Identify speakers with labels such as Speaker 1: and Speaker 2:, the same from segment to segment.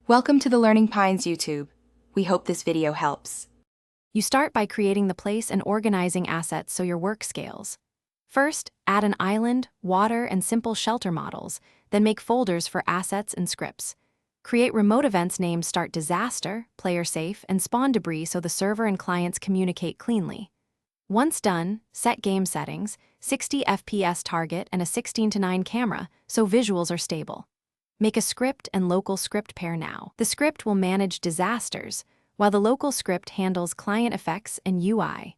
Speaker 1: Welcome to the Learning Pines YouTube. We hope this video helps.
Speaker 2: You start by creating the place and organizing assets so your work scales. First, add an island, water, and simple shelter models, then make folders for assets and scripts. Create remote events named Start Disaster, Player Safe, and Spawn Debris so the server and clients communicate cleanly. Once done, set game settings, 60 FPS target and a 16:9 camera so visuals are stable. Make a script and local script pair now. The script will manage disasters, while the local script handles client effects and UI.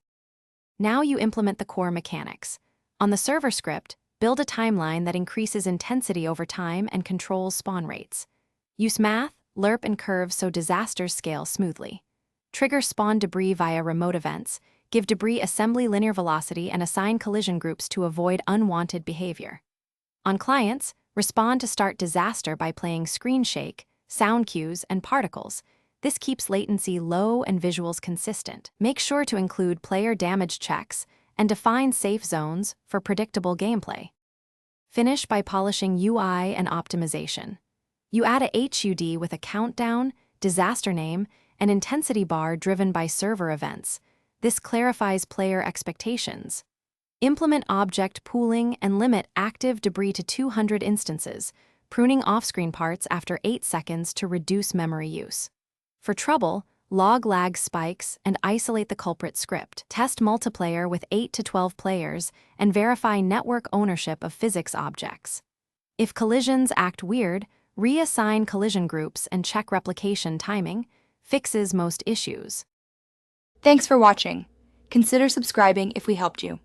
Speaker 2: Now you implement the core mechanics. On the server script, build a timeline that increases intensity over time and controls spawn rates. Use math, lerp, and curves so disasters scale smoothly. Trigger spawn debris via remote events, give debris assembly linear velocity, and assign collision groups to avoid unwanted behavior. On clients, respond to start disaster by playing screen shake, sound cues, and particles. This keeps latency low and visuals consistent. Make sure to include player damage checks and define safe zones for predictable gameplay. Finish by polishing UI and optimization. You add a HUD with a countdown, disaster name, and intensity bar driven by server events. This clarifies player expectations. Implement object pooling and limit active debris to 200 instances, pruning off-screen parts after 8 seconds to reduce memory use. For trouble, log lag spikes and isolate the culprit script. Test multiplayer with 8 to 12 players and verify network ownership of physics objects. If collisions act weird, reassign collision groups and check replication timing. Fixes most issues.
Speaker 1: Thanks for watching. Consider subscribing if we helped you.